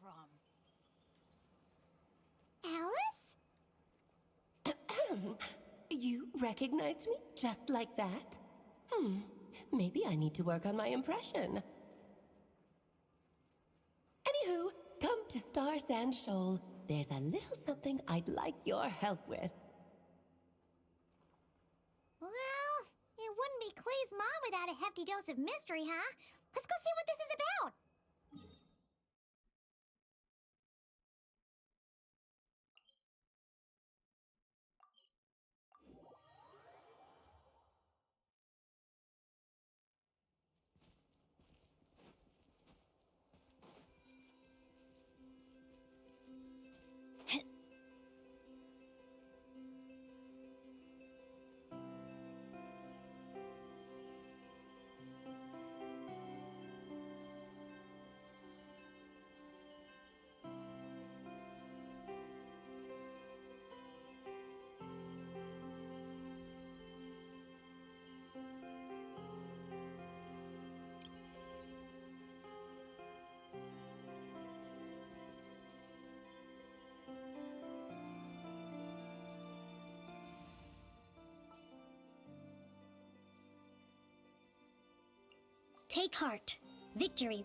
from? Alice? You recognized me just like that? Maybe I need to work on my impression. Anywho, come to Star Sand Shoal. There's a little something I'd like your help with. Well, it wouldn't be Clay's mom without a hefty dose of mystery, huh? Let's go see what this is about. Take heart. Victory.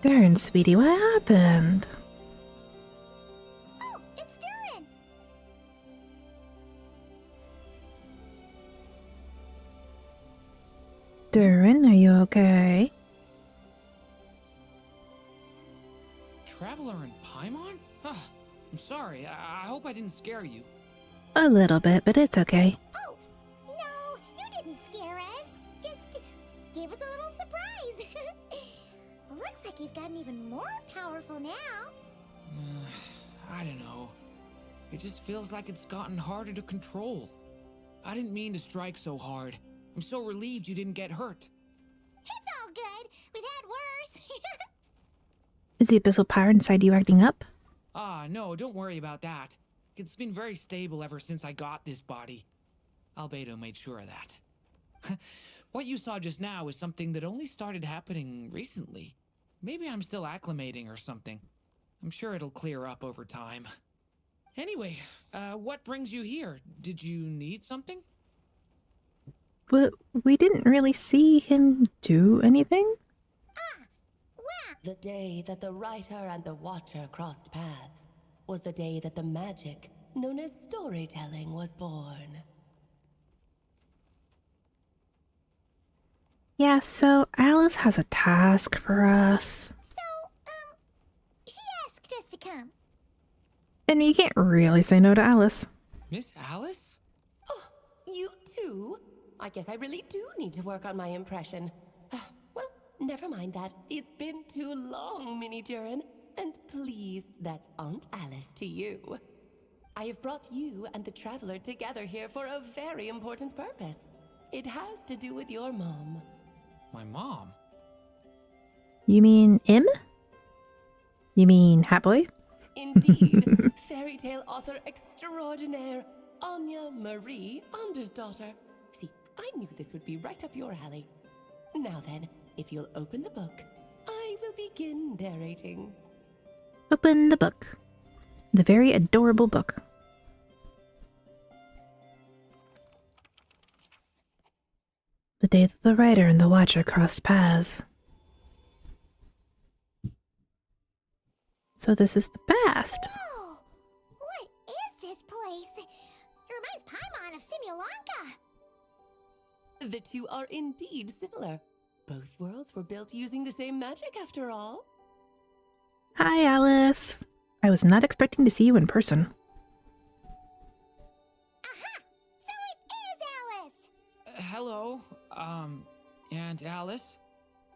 Durin, sweetie, what happened? Oh, it's Durin! Durin, are you okay? Traveler in Paimon? I'm sorry. I hope I didn't scare you. A little bit, but it's okay. Oh, no, you didn't scare us. Just gave us a little surprise. Looks like you've gotten even more powerful now. I don't know. It just feels like it's gotten harder to control. I didn't mean to strike so hard. I'm so relieved you didn't get hurt. It's all good. We've had worse. Is the abyssal power inside you acting up? No, don't worry about that. It's been very stable ever since I got this body. Albedo made sure of that. What you saw just now is something that only started happening recently. Maybe I'm still acclimating or something. I'm sure it'll clear up over time. Anyway, what brings you here? Did you need something? But we didn't really see him do anything? The day that the writer and the watcher crossed paths was the day that the magic known as storytelling was born. Yeah, so Alice has a task for us. So, she asked us to come. And you can't really say no to Alice. Miss Alice? Oh, you too? I guess I really do need to work on my impression. Well, never mind that. It's been too long, Mini Durin. And please, that's Aunt Alice to you. I have brought you and the Traveler together here for a very important purpose. It has to do with your mom. My mom? You mean him? You mean Hatboy? Indeed, fairy tale author extraordinaire, Anya Marie Andersdottir. See, I knew this would be right up your alley. Now then, if you'll open the book, I will begin narrating. Open the book. The very adorable book. The day that the writer and the watcher crossed paths. So this is the past. Whoa! What is this place? It reminds Paimon of Simulanka. The two are indeed similar. Both worlds were built using the same magic after all. Hi, Alice. I was not expecting to see you in person. Aha! So it is Alice! Hello, Aunt Alice?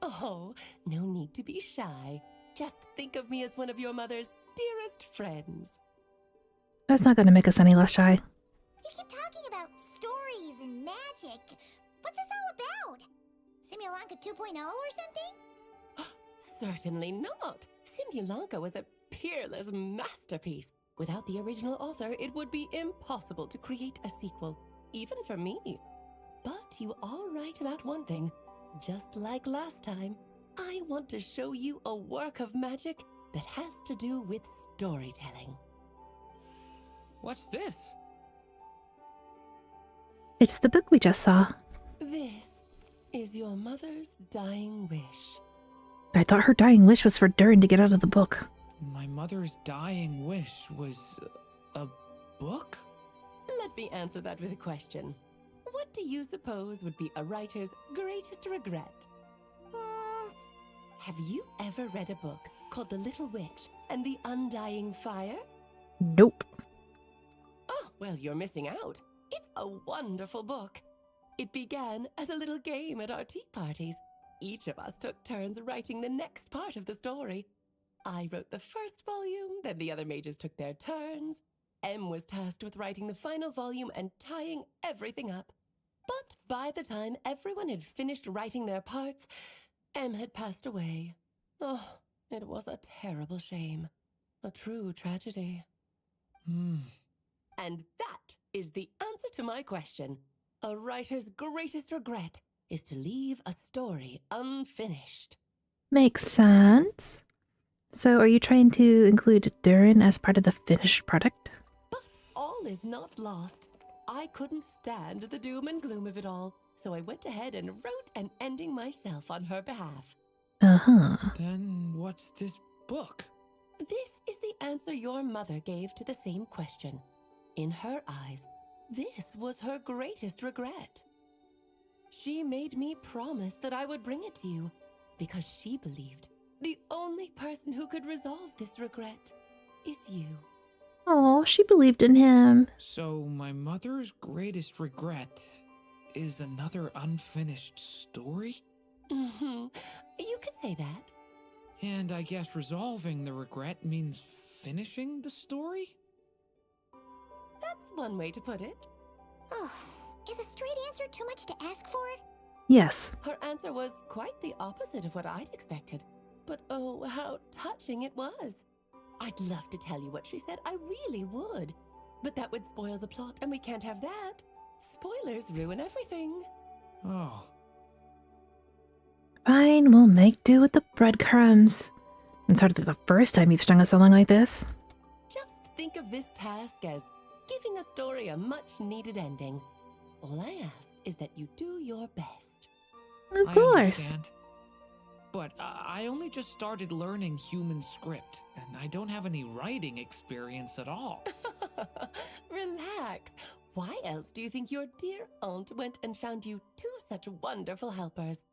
Oh, no need to be shy. Just think of me as one of your mother's dearest friends. That's not going to make us any less shy. You keep talking about stories and magic. What's this all about? Simulanka 2.0 or something? Certainly not. Simulanka was a peerless masterpiece. Without the original author, it would be impossible to create a sequel, even for me. But you are right about one thing. Just like last time, I want to show you a work of magic that has to do with storytelling. What's this? It's the book we just saw. This is your mother's dying wish. I thought her dying wish was for Durin to get out of the book. My mother's dying wish was a book? Let me answer that with a question. What do you suppose would be a writer's greatest regret? Have you ever read a book called The Little Witch and the Undying Fire? Nope. Oh, well, you're missing out. It's a wonderful book. It began as a little game at our tea parties. Each of us took turns writing the next part of the story. I wrote the first volume, then the other mages took their turns. Em was tasked with writing the final volume and tying everything up. But by the time everyone had finished writing their parts, Em had passed away. Oh, it was a terrible shame. A true tragedy. And that is the answer to my question. A writer's greatest regret is to leave a story unfinished. Makes sense. So are you trying to include Durin as part of the finished product? But all is not lost. I couldn't stand the doom and gloom of it all, so I went ahead and wrote an ending myself on her behalf. Uh-huh. Then what's this book? This is the answer your mother gave to the same question. In her eyes, this was her greatest regret. She made me promise that I would bring it to you, because she believed the only person who could resolve this regret is you. Oh, she believed in him. So my mother's greatest regret is another unfinished story? Mm-hmm. You could say that. And I guess resolving the regret means finishing the story? That's one way to put it. Oh, is a straight answer too much to ask for? Yes. Her answer was quite the opposite of what I'd expected. But oh, how touching it was. I'd love to tell you what she said, I really would. But that would spoil the plot, and we can't have that. Spoilers ruin everything. Oh, Fine, we'll make do with the breadcrumbs. It's hardly the first time you've strung us along like this. Just think of this task as giving a story a much-needed ending. All I ask is that you do your best. Of I course. understand. But I only just started learning human script, and I don't have any writing experience at all. Relax. Why else do you think your dear aunt went and found you two such wonderful helpers?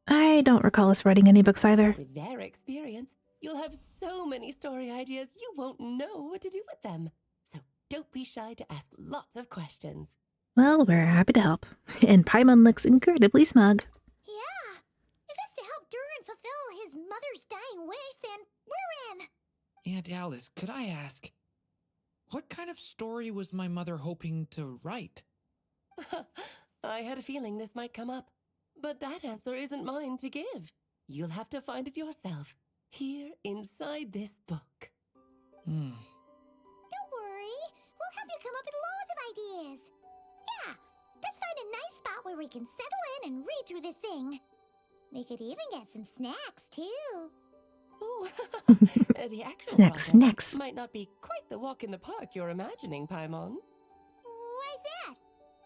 I don't recall us writing any books either. With their experience, you'll have so many story ideas you won't know what to do with them. So don't be shy to ask lots of questions. Well, we're happy to help. And Paimon looks incredibly smug. Yeah. If it's to help Durin fulfill his mother's dying wish, then we're in. Aunt Alice, could I ask, what kind of story was my mother hoping to write? I had a feeling this might come up, but that answer isn't mine to give. You'll have to find it yourself, here inside this book. Don't worry. We'll help you come up with loads of ideas. Yeah, let's find a nice spot where we can settle in and read through this thing. We could even get some snacks, too. Oh, the actual Snacks, process snacks. might not be quite the walk in the park you're imagining, Paimon. Why's that?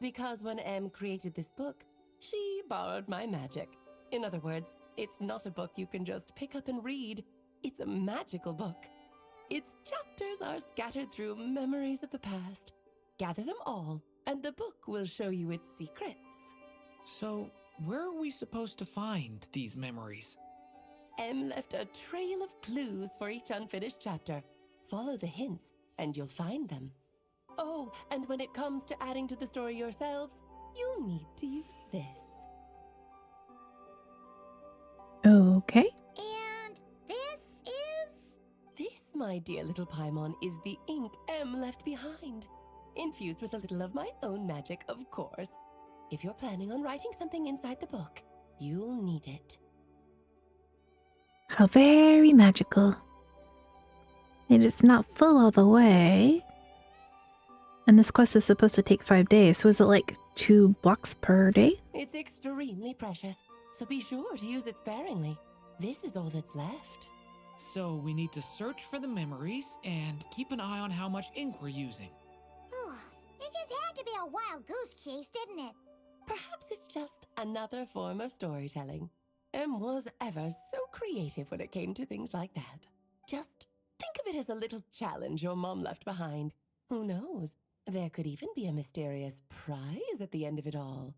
Because when Em created this book, she borrowed my magic. In other words, it's not a book you can just pick up and read. It's a magical book. Its chapters are scattered through memories of the past. Gather them all, and the book will show you its secrets. So, where are we supposed to find these memories? Em left a trail of clues for each unfinished chapter. Follow the hints, and you'll find them. Oh, and when it comes to adding to the story yourselves, you'll need to use this. Okay. And this is... This, my dear little Paimon, is the ink Em left behind. Infused with a little of my own magic, of course. If you're planning on writing something inside the book, you'll need it. How very magical. And it's not full all the way. And this quest is supposed to take 5 days, so is it like 2 blocks per day? It's extremely precious, so be sure to use it sparingly. This is all that's left. So we need to search for the memories and keep an eye on how much ink we're using. It just had to be a wild goose chase, didn't it? Perhaps it's just another form of storytelling. Em was ever so creative when it came to things like that. Just think of it as a little challenge your mom left behind. Who knows? There could even be a mysterious prize at the end of it all.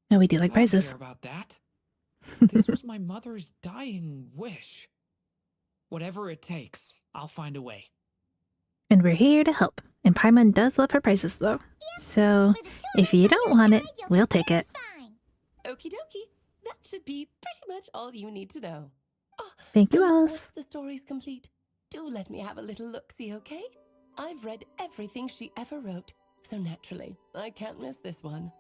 No, we do like I don't prizes. care about that. This was my mother's dying wish. Whatever it takes, I'll find a way. And we're here to help. And Paimon does love her prizes, though. So, With the two if of you us on don't your want it, side, you'll we'll be take it. just fine. Okie dokie. That should be pretty much all you need to know. Oh, Thank you, and Alice. once the story's complete, do let me have a little look-see, okay? I've read everything she ever wrote, so naturally, I can't miss this one.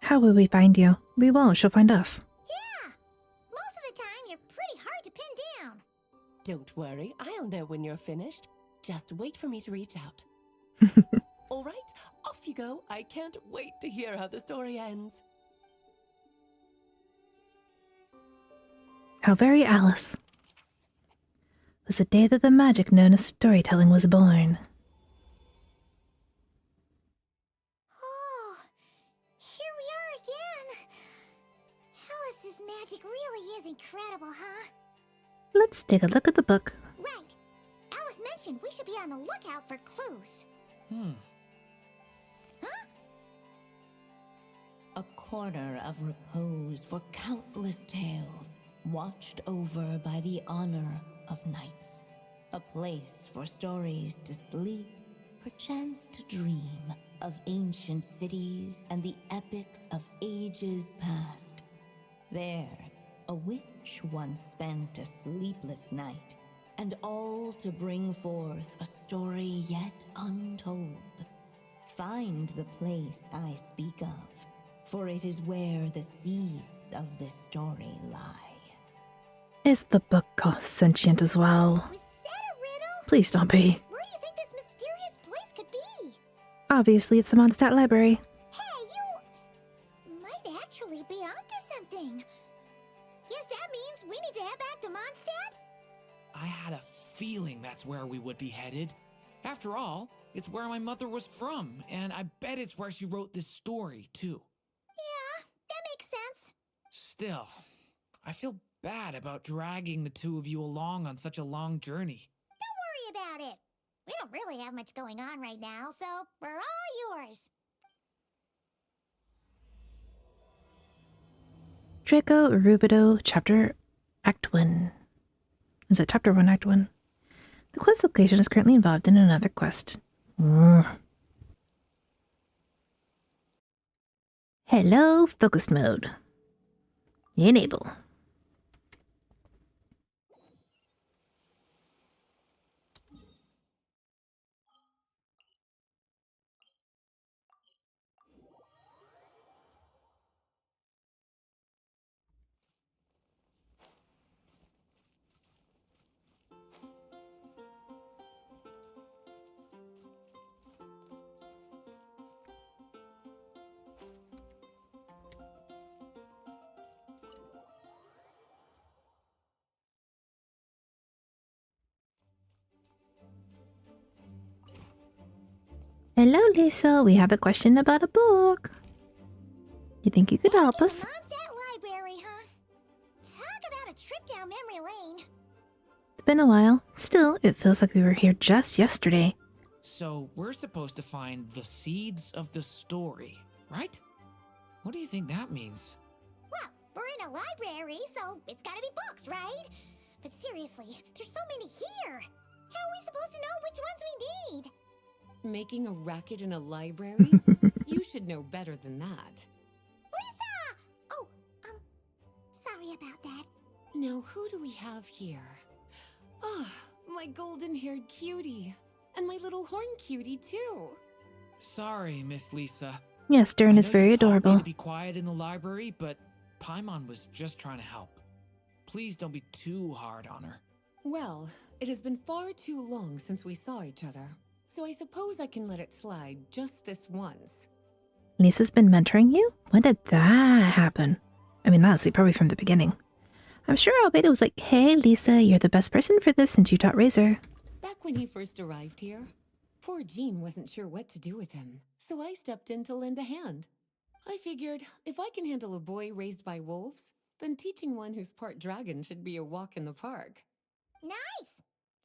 How will we find you? We won't. She'll find us. Yeah. Most of the time, you're pretty hard to pin down. Don't worry, I'll know when you're finished. Just wait for me to reach out. All right, off you go. I can't wait to hear how the story ends. How very Alice. Was the day that the magic known as storytelling was born. Oh, here we are again. Alice's magic really is incredible, huh? Let's take a look at the book. Right. Alice mentioned we should be on the lookout for clues. Huh? A corner of repose for countless tales, watched over by the honor of knights. A place for stories to sleep, perchance to dream of ancient cities and the epics of ages past. There, a witch once spent a sleepless night, and all to bring forth a story yet untold. Find the place I speak of, for it is where the seeds of this story lie. Is the book sentient as well? Was that a riddle? Please don't be. Where do you think this mysterious place could be? Obviously, it's the Mondstadt Library. Hey, you might actually be onto something. Guess that means we need to head back to Mondstadt? I had a feeling that's where we would be headed. After all, it's where my mother was from, and I bet it's where she wrote this story, too. Yeah, that makes sense. Still, I feel bad about dragging the two of you along on such a long journey. Don't worry about it. We don't really have much going on right now, so we're all yours. Draco Rubido, Act 1. Is it Chapter 1, Act 1? The quest location is currently involved in another quest. Hello, focused mode. Enable. Hello, Lisa. We have a question about a book. You think you could help Back in us? the Mondstadt Library, huh? Talk about a trip down memory lane. It's been a while. Still, it feels like we were here just yesterday. So, we're supposed to find the seeds of the story, right? What do you think that means? Well, we're in a library, so it's gotta be books, right? But seriously, there's so many here. How are we supposed to know which ones we need? Making a racket in a library? You should know better than that. Lisa! Oh, sorry about that. Now, who do we have here? Ah, my golden-haired cutie. And my little horn cutie, too. Sorry, Miss Lisa. Yes, Durin I is know very you told me adorable. to be quiet in the library, but Paimon was just trying to help. Please don't be too hard on her. Well, It has been far too long since we saw each other, so I suppose I can let it slide just this once. Lisa's been mentoring you? When did that happen? I mean, honestly, probably from the beginning. I'm sure Albedo was like, hey, Lisa, you're the best person for this since you taught Razor. Back when he first arrived here, poor Jean wasn't sure what to do with him, so I stepped in to lend a hand. I figured if I can handle a boy raised by wolves, then teaching one who's part dragon should be a walk in the park. Nice!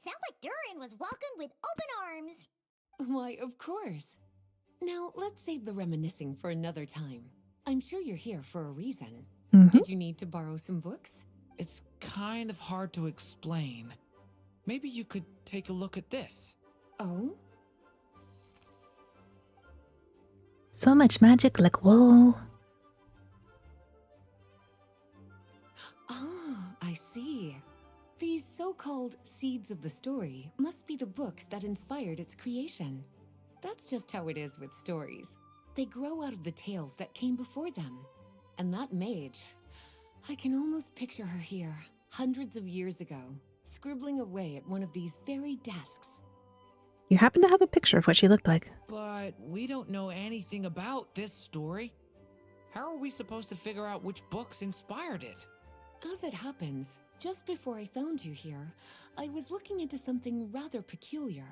Sounds like Durin was welcomed with open arms. Why, of course. Now, let's save the reminiscing for another time. I'm sure you're here for a reason. Did you need to borrow some books? It's kind of hard to explain. Maybe you could take a look at this. Oh? So much magic, like, whoa. Ah, I see. These so-called seeds of the story must be the books that inspired its creation. That's just how it is with stories. They grow out of the tales that came before them. And that mage, I can almost picture her here, hundreds of years ago, scribbling away at one of these very desks. You happen to have a picture of what she looked like. But we don't know anything about this story. How are we supposed to figure out which books inspired it? As it happens, just before I found you here, I was looking into something rather peculiar.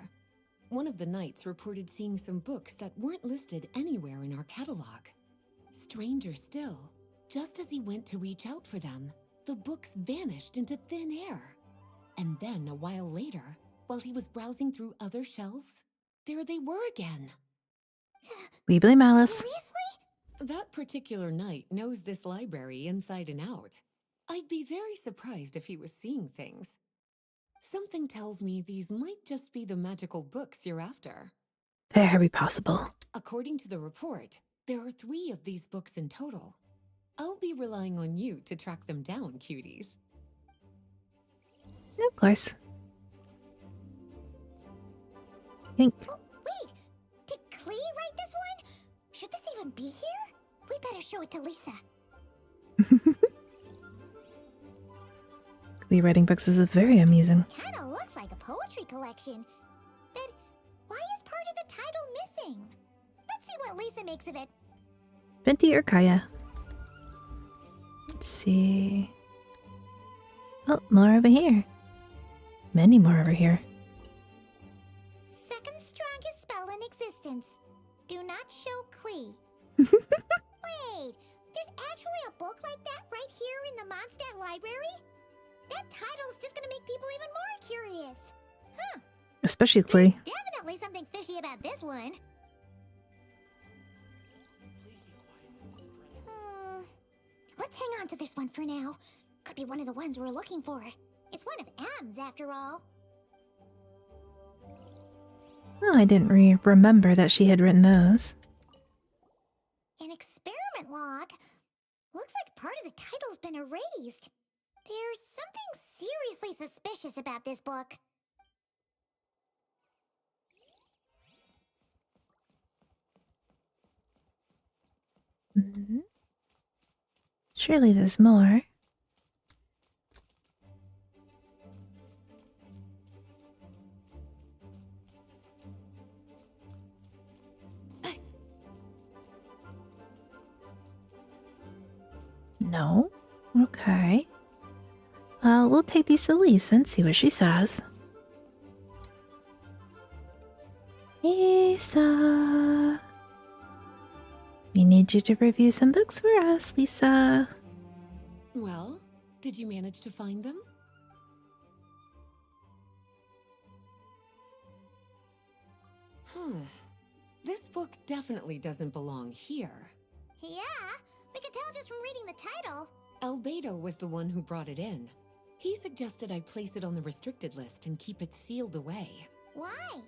One of the knights reported seeing some books that weren't listed anywhere in our catalog. Stranger still, just as he went to reach out for them, the books vanished into thin air. And then a while later, while he was browsing through other shelves, there they were again. Weebly Malice. Seriously? That particular knight knows this library inside and out. I'd be very surprised if he was seeing things. Something tells me these might just be the magical books you're after. Very possible. According to the report, there are 3 of these books in total. I'll be relying on you to track them down, cuties. Of course. Think. Oh, wait! Did Klee write this one? Should this even be here? We better show it to Lisa. Lee writing books is very amusing. Kinda looks like a poetry collection. But why is part of the title missing? Let's see what Lisa makes of it. Venti or Kaya? Let's see. Oh, more over here. Many more over here. Second strongest spell in existence. Do not show Klee. Wait, there's actually a book like that right here in the Mondstadt library? That title's just gonna make people even more curious. Huh. Especially Klee. There's definitely something fishy about this one. Let's hang on to this one for now. Could be one of the ones we're looking for. It's one of M's after all. Oh, I didn't remember that she had written those. An experiment log. Looks like part of the title's been erased. There's something seriously suspicious about this book. Surely there's more. No? Okay. We'll take these to Lisa and see what she says. Lisa. We need you to review some books for us, Lisa. Well, did you manage to find them? This book definitely doesn't belong here. Yeah, we could tell just from reading the title. Albedo was the one who brought it in. He suggested I place it on the restricted list and keep it sealed away. Why?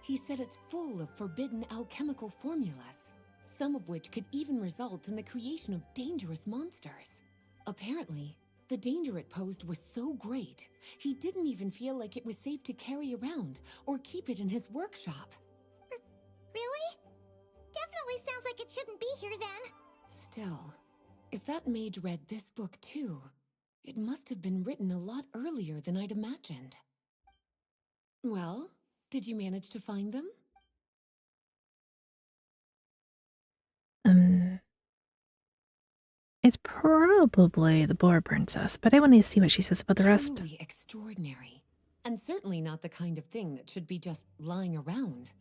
He said it's full of forbidden alchemical formulas, some of which could even result in the creation of dangerous monsters. Apparently, the danger it posed was so great, he didn't even feel like it was safe to carry around or keep it in his workshop. Really? Definitely sounds like it shouldn't be here then. Still, if that mage read this book too, it must have been written a lot earlier than I'd imagined. Well, did you manage to find them? It's probably the Boar Princess, but I want to see what she says about the rest. Truly extraordinary. And certainly not the kind of thing that should be just lying around.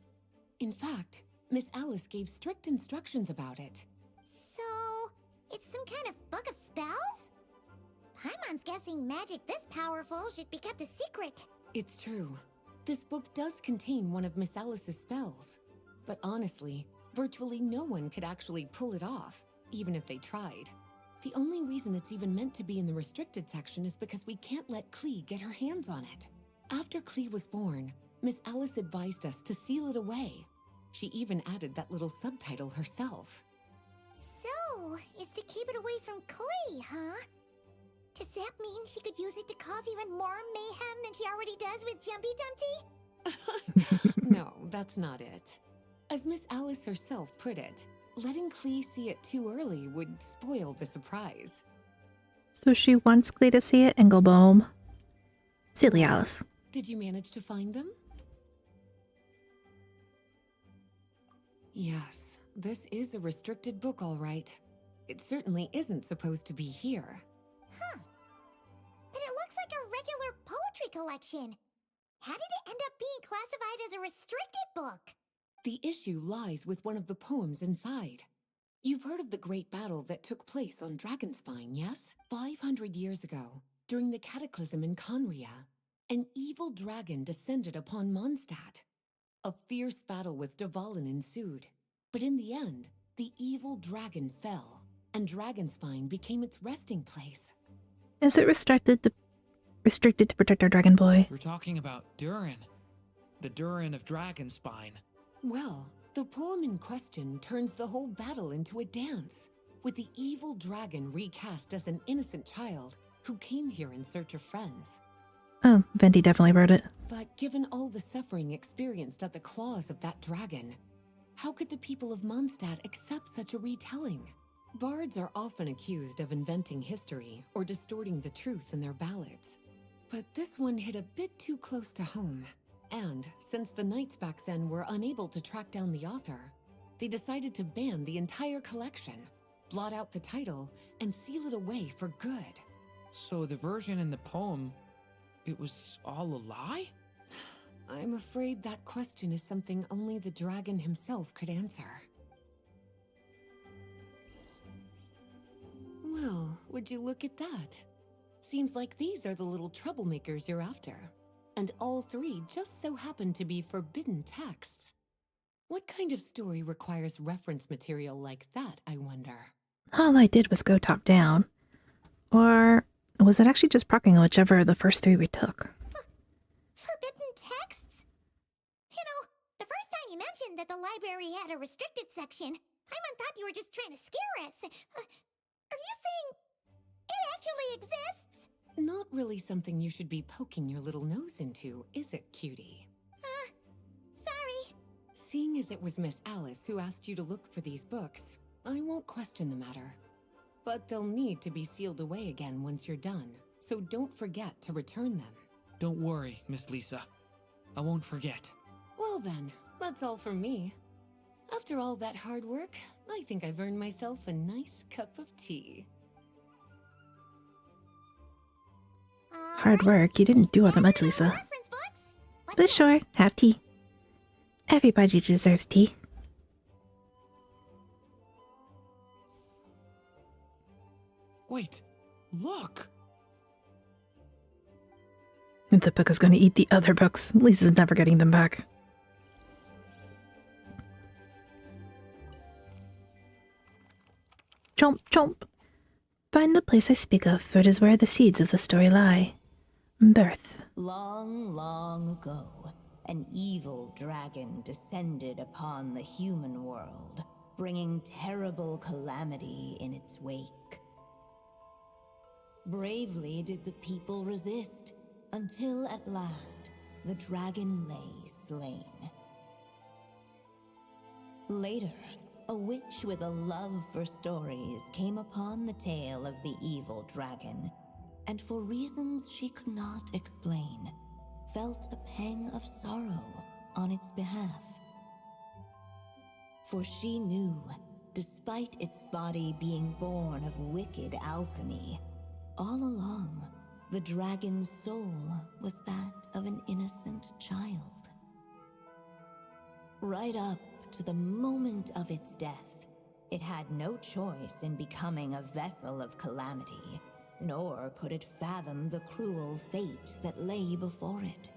In fact, Miss Alice gave strict instructions about it. So, it's some kind of book of spells? Paimon's guessing magic this powerful should be kept a secret. It's true. This book does contain one of Miss Alice's spells. But honestly, virtually no one could actually pull it off, even if they tried. The only reason it's even meant to be in the restricted section is because we can't let Clee get her hands on it. After Clee was born, Miss Alice advised us to seal it away. She even added that little subtitle herself. So, it's to keep it away from Clee, huh? Does that mean she could use it to cause even more mayhem than she already does with Jumpy Dumpty? No, that's not it. As Miss Alice herself put it, letting Clee see it too early would spoil the surprise. So she wants Clee to see it and go boom. Silly Alice. Did you manage to find them? Yes, this is a restricted book, all right. It certainly isn't supposed to be here. Huh. But it looks like a regular poetry collection. How did it end up being classified as a restricted book? The issue lies with one of the poems inside. You've heard of the great battle that took place on Dragonspine, yes? 500 years ago, during the cataclysm in Conria, an evil dragon descended upon Mondstadt. A fierce battle with Dvalin ensued, but in the end, the evil dragon fell, and Dragonspine became its resting place. Is it restricted to protect our dragon boy? We're talking about Durin. The Durin of Dragonspine. Well, the poem in question turns the whole battle into a dance, with the evil dragon recast as an innocent child who came here in search of friends. Oh, Venti definitely wrote it. But given all the suffering experienced at the claws of that dragon, how could the people of Mondstadt accept such a retelling? Bards are often accused of inventing history or distorting the truth in their ballads. But this one hit a bit too close to home. And since the knights back then were unable to track down the author, they decided to ban the entire collection, blot out the title, and seal it away for good. So the version in the poem, it was all a lie? I'm afraid that question is something only the dragon himself could answer. Well, would you look at that? Seems like these are the little troublemakers you're after. And all three just so happen to be forbidden texts. What kind of story requires reference material like that, I wonder? All I did was go top down. Or was it actually just procking whichever of the first three we took? Forbidden texts? You know, the first time you mentioned that the library had a restricted section, Paimon thought you were just trying to scare us. Are you saying it actually exists? Not really something you should be poking your little nose into, is it, cutie? Sorry. Seeing as it was Miss Alice who asked you to look for these books, I won't question the matter. But they'll need to be sealed away again once you're done, so don't forget to return them. Don't worry, Miss Lisa. I won't forget. Well then, that's all from me. After all that hard work, I think I've earned myself a nice cup of tea. Hard work. You didn't do all that much, Lisa. Reference books? What But sure, have tea. Everybody deserves tea. Wait, look! The book is going to eat the other books. Lisa's never getting them back. Chomp, chomp. Find the place I speak of, for it is where the seeds of the story lie. Birth. Long, long ago, an evil dragon descended upon the human world, bringing terrible calamity in its wake. Bravely did the people resist, until at last, the dragon lay slain. Later, a witch with a love for stories came upon the tale of the evil dragon, and for reasons she could not explain, felt a pang of sorrow on its behalf. For she knew, despite its body being born of wicked alchemy, all along, the dragon's soul was that of an innocent child. Right up to the moment of its death, it had no choice in becoming a vessel of calamity, nor could it fathom the cruel fate that lay before it.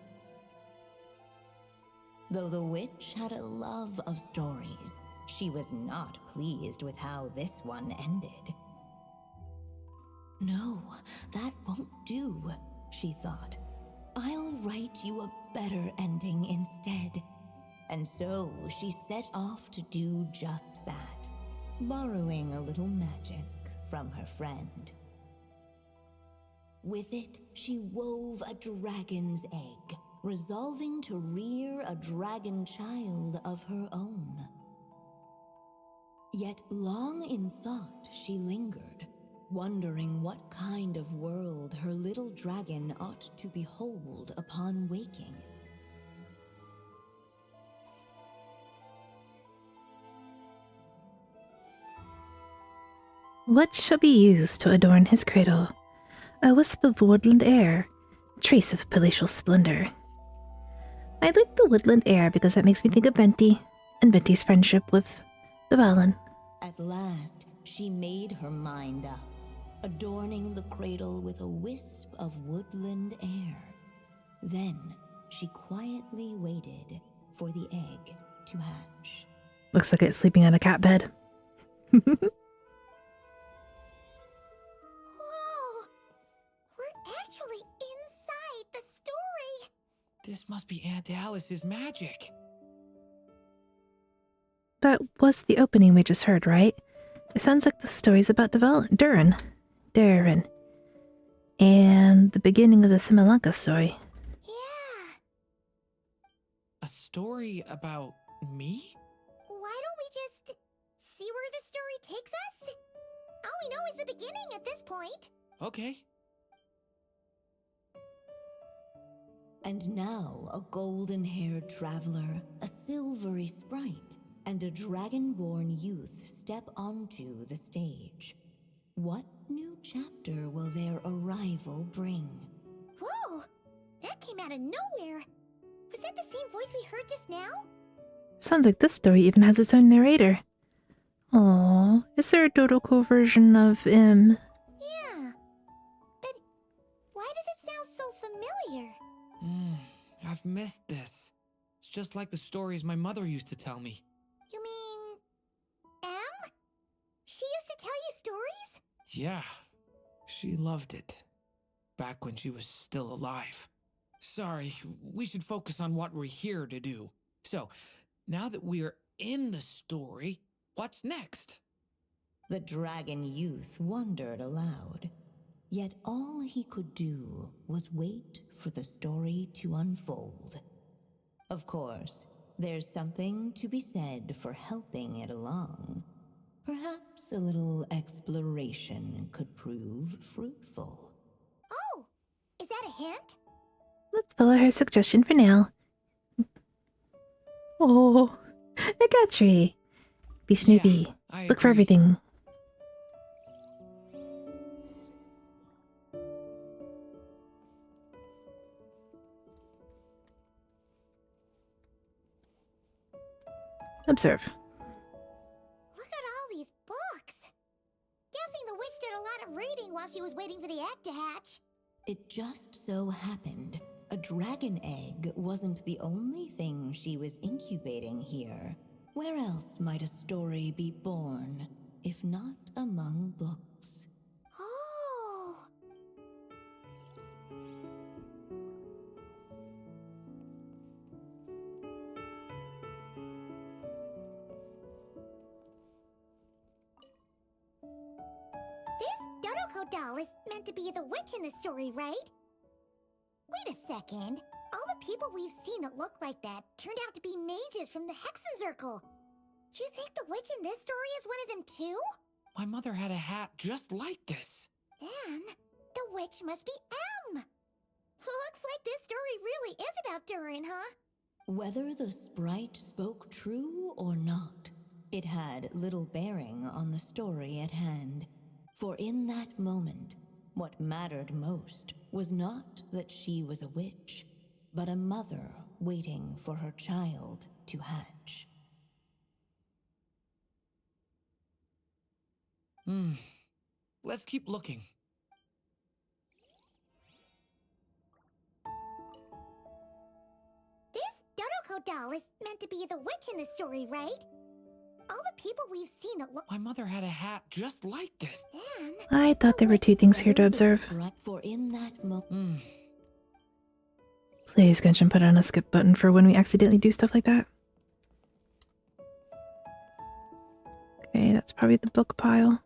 Though the witch had a love of stories, she was not pleased with how this one ended. No, that won't do, she thought. I'll write you a better ending instead. And so she set off to do just that, borrowing a little magic from her friend. With it, she wove a dragon's egg, resolving to rear a dragon child of her own. Yet long in thought she lingered, wondering what kind of world her little dragon ought to behold upon waking. What shall be used to adorn his cradle? A wisp of woodland air, trace of palatial splendor. I like the woodland air because that makes me think of Venti and Venti's friendship with Durin. At last, she made her mind up, adorning the cradle with a wisp of woodland air. Then she quietly waited for the egg to hatch. Looks like it's sleeping on a cat bed. Whoa! We're actually inside the story! This must be Aunt Alice's magic. That was the opening we just heard, right? It sounds like the story's about Durin. And the beginning of the Similanka story. Yeah. A story about me? Why don't we just see where the story takes us? All we know is the beginning at this point. Okay. And now a golden-haired traveler, a silvery sprite, and a dragon-born youth step onto the stage. What new chapter will their arrival bring? Whoa! That came out of nowhere. Was that the same voice we heard just now? Sounds like this story even has its own narrator. Aww, is there a Dodoko version of Yeah. But why does it sound so familiar? I've missed this. It's just like the stories my mother used to tell me. You mean... Em? She used to tell you stories? Yeah, she loved it. Back when she was still alive. Sorry, we should focus on what we're here to do. So, now that we're in the story, what's next? The dragon youth wondered aloud. Yet all he could do was wait for the story to unfold. Of course, there's something to be said for helping it along. Perhaps a little exploration could prove fruitful. Oh! Is that a hint? Let's follow her suggestion for now. Oh, a gut tree. Be Snoopy. Yeah, I Look for agree. everything. Observe. Look at all these books. Guessing the witch did a lot of reading while she was waiting for the egg to hatch. It just so happened a dragon egg wasn't the only thing she was incubating here. Where else might a story be born, if not among books? Oh! This Dodoko doll is meant to be the witch in the story, right? Wait a second. All the people we've seen that look like that turned out to be mages from the Hexen Circle. Do you think the witch in this story is one of them too? My mother had a hat just like this. Then, the witch must be M. Looks like this story really is about Durin, huh? Whether the sprite spoke true or not, it had little bearing on the story at hand. For in that moment, what mattered most was not that she was a witch, but a mother waiting for her child to hatch. Let's keep looking. This Dodoko doll is meant to be the witch in the story, right? All the people we've seen that look My mother had a hat just like this. and I thought there were two things here to Whether the observe. sprite- For in that moment, Hmm. Please, Genshin, put on a skip button for when we accidentally do stuff like that. Okay, that's probably the book pile.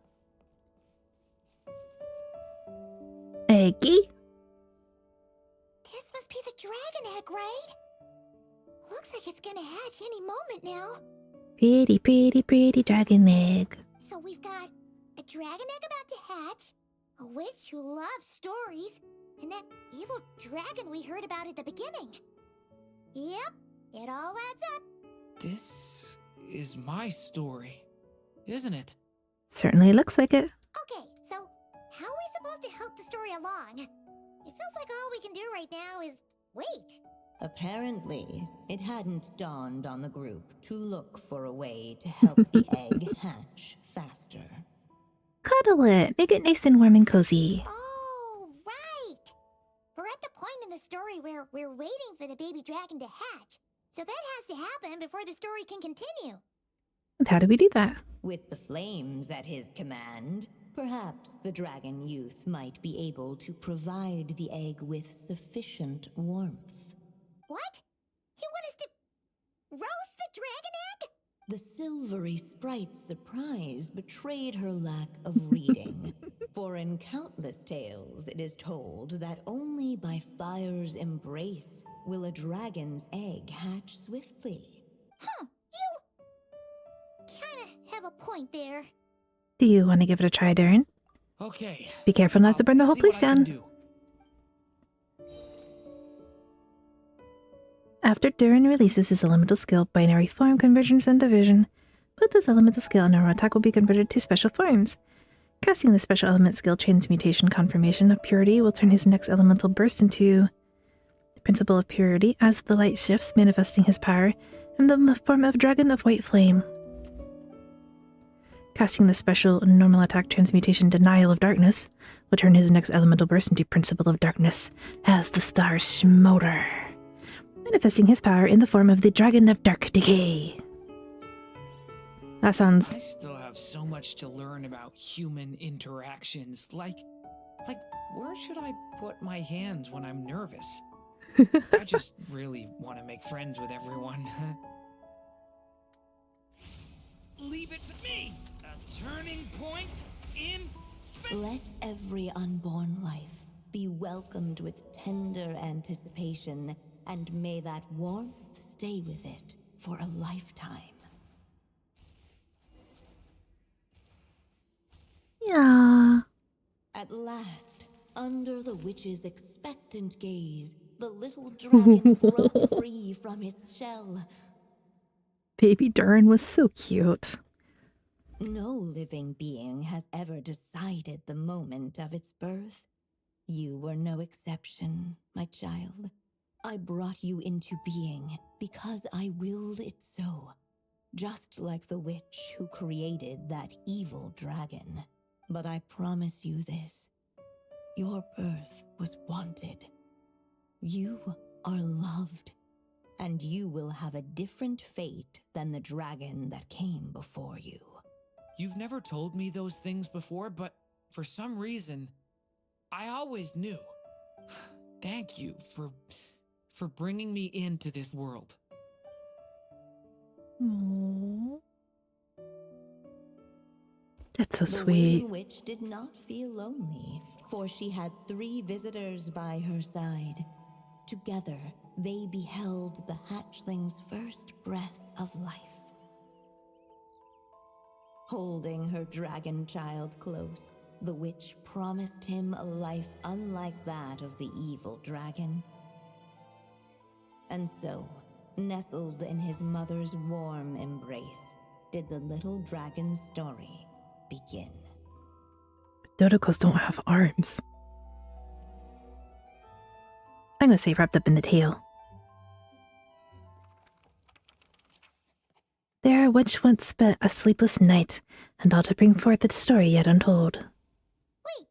Eggy? this must be the dragon egg, right? Looks like it's gonna hatch any moment now. Pretty, pretty, pretty dragon egg. So we've got a dragon egg about to hatch, a witch who loves stories, and that evil dragon we heard about at the beginning. Yep, it all adds up. This is my story, isn't it? Certainly looks like it. Okay, so how are we supposed to help the story along? It feels like all we can do right now is wait. apparently, it hadn't dawned on the group to look for a way to help the egg hatch faster. Cuddle it. Make it nice and warm and cozy. Oh, right! We're at the point in the story where we're waiting for the baby dragon to hatch. So that has to happen before the story can continue. And how do we do that? With the flames at his command, perhaps the dragon youth might be able to provide the egg with sufficient warmth. What? You want us to roast the dragon egg? The silvery sprite's surprise betrayed her lack of reading. For in countless tales, it is told that only by fire's embrace will a dragon's egg hatch swiftly. Huh, you kinda have a point there. Do you want to give it a try, Durin? Okay. Be careful not to I'll burn the whole see place what I can down. do. After Durin releases his elemental skill, binary form conversions and division, put this elemental skill and our attack will be converted to special forms. Casting the special element skill transmutation confirmation of purity will turn his next elemental burst into the principle of purity as the light shifts, manifesting his power in the form of dragon of white flame. Casting the special normal attack transmutation denial of darkness will turn his next elemental burst into principle of darkness as the star smolder, manifesting his power in the form of the dragon of dark decay. That I sounds still have so much to learn about human interactions. Like where should I put my hands when I'm nervous? I just really want to make friends with everyone. Leave it to me! A turning point in Let every unborn life be welcomed with tender anticipation, and may that warmth stay with it for a lifetime. yeah. At last, under the witch's expectant gaze, the little dragon broke free from its shell. Baby Durin was so cute. No living being has ever decided the moment of its birth. You were no exception, my child. I brought you into being because I willed it so, just like the witch who created that evil dragon. But I promise you this, your birth was wanted. You are loved, and you will have a different fate than the dragon that came before you. You've never told me those things before, but for some reason, I always knew. Thank you for bringing me into this world. Aww. That's so The sweet. waiting witch did not feel lonely, for she had 3 visitors by her side. Together, they beheld the hatchling's first breath of life. Holding her dragon child close, the witch promised him a life unlike that of the evil dragon. And so, nestled in his mother's warm embrace, did the little dragon's story begin. Dodocos don't have arms. I'm gonna say wrapped up in the tail. There, a witch once spent a sleepless night, and all to bring forth a story yet untold. Wait,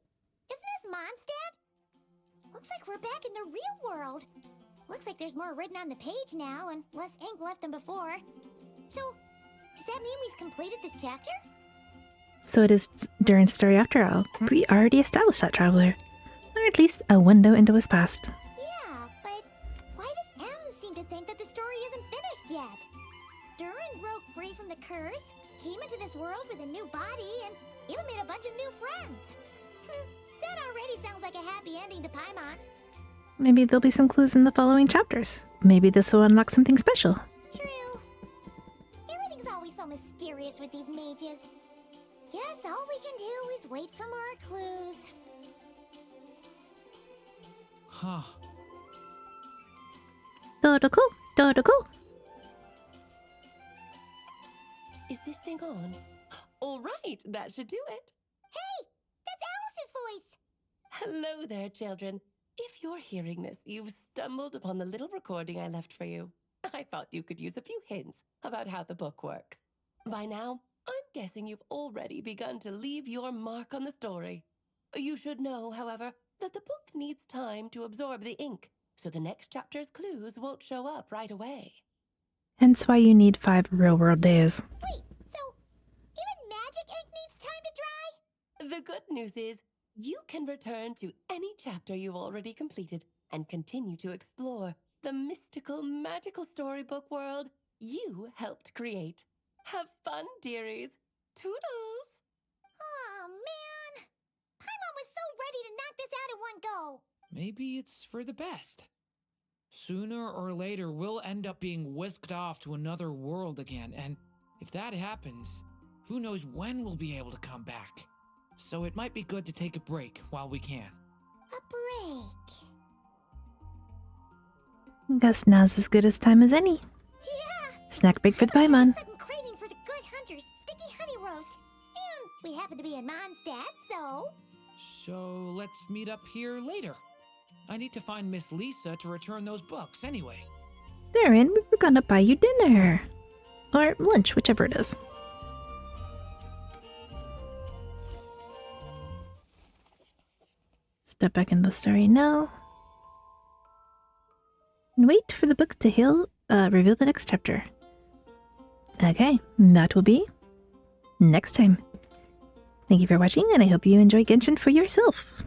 isn't this Mondstadt? Looks like we're back in the real world. Looks like there's more written on the page now and less ink left than before. So, does that mean we've completed this chapter? So it is Durin's story after all. We already established that traveler. Or at least a window into his past. Yeah, but why does M seem to think that the story isn't finished yet? Durin broke free from the curse, came into this world with a new body, and even made a bunch of new friends. That already sounds like a happy ending to Paimon. Maybe there'll be some clues in the following chapters. Maybe this will unlock something special. True. Everything's always so mysterious with these mages. Guess all we can do is wait for more clues. Huh. Dodoco, Dodoco. Is this thing on? All right, that should do it. Hey, that's Alice's voice. Hello there, children. If you're hearing this, you've stumbled upon the little recording I left for you. I thought you could use a few hints about how the book works. By now, I'm guessing you've already begun to leave your mark on the story. You should know, however, that the book needs time to absorb the ink, so the next chapter's clues won't show up right away. Hence why you need 5 real-world days. Wait, so even magic ink needs time to dry? The good news is, you can return to any chapter you've already completed and continue to explore the mystical, magical storybook world you helped create. Have fun, dearies. Toodles! Oh, man. Paimon was so ready to knock this out in one go. Maybe it's for the best. Sooner or later, we'll end up being whisked off to another world again, and if that happens, who knows when we'll be able to come back. So it might be good to take a break while we can. A break. Guess now's as good as time as any. Yeah. Snack break for the Paimon. Sudden craving for the good hunter's sticky honey roast. And we happen to be in Mondstadt, so... So let's meet up here later. I need to find Miss Lisa to return those books anyway. Durin, we were gonna buy you dinner. Or lunch, whichever it is. Step back in the story now. And wait for the book to reveal the next chapter. Okay, that will be next time. Thank you for watching, and I hope you enjoy Genshin for yourself.